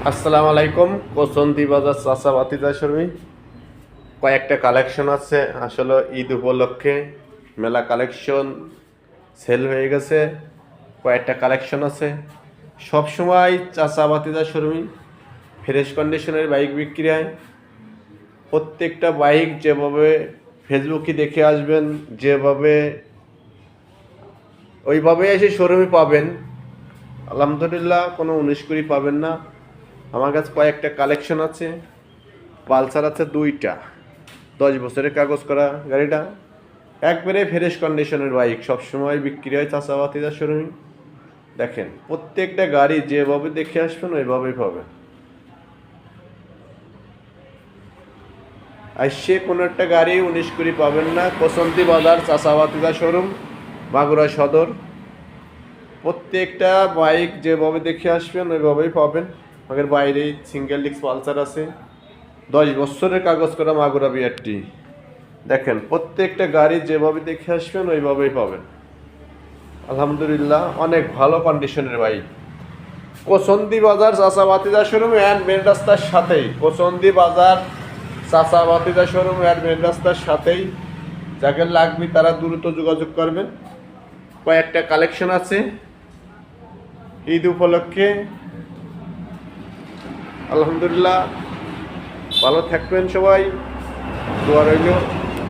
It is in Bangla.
আসসালামু আলাইকুম। কোসন্দি বাজার চাচা বাতিজা শর্মী কয়েকটা কালেকশন আছে। আসলে ঈদ উপলক্ষে মেলা কালেকশন সেল হয়ে গেছে। কয়েকটা কালেকশন আছে। সব সময় চাচা বাতিজা শর্মী ফ্রেশ কন্ডিশনের বাইক বিক্রি হয়। প্রত্যেকটা বাইক যেভাবে ফেসবুকে দেখে আসবেন, যেভাবে ওইভাবে এসে শোরুমে পাবেন। আলহামদুলিল্লাহ, কোনো 19 কুড়ি পাবেন না। আমার কাছে কয়েকটা কালেকশন আছে। পালসার আছে 2টা, 10 বছরের কাগজ করা গাড়িটা, একবারে ফ্রেশ কন্ডিশনের বাইক সবসময় বিক্রি হয় চাষাবাতিদার শোরুমে। দেখেন, প্রত্যেকটা গাড়ি যেভাবে দেখে আসবেন ওইভাবেই পাবেন। আর সে কোনো একটা গাড়ি 19 কুড়ি পাবেন না। কোসন্তি বাজার চাষাবাতিদার শোরুম, মাগুরা সদর। প্রত্যেকটা বাইক যেভাবে দেখে আসবেন ওইভাবেই পাবেন। আমাদের বাইরে সিঙ্গেল ডিস্ক পালসার আছে, 10 বছরের কাগজ করা মাগুরা বিআরটি। দেখেন, প্রত্যেকটা গাড়ি যেভাবে দেখে আসবেন ওইভাবেই পাবেন। আলহামদুলিল্লাহ, অনেক ভালো কন্ডিশনের বাইক। কোসন্দি বাজার চাচাবাতিদা শোরুম অ্যান্ড মেন রাস্তার সাথেই। কোসন্দি বাজার চাচাবাতিদা শোরুম অ্যান্ড মেন রাস্তার সাথেই। যাকে লাগবে তারা দ্রুত যোগাযোগ করবেন। কয়েকটা কালেকশন আছে ঈদ উপলক্ষে। আলহামদুলিল্লাহ, ভালো থাকবেন সবাই, দোয়া রইল।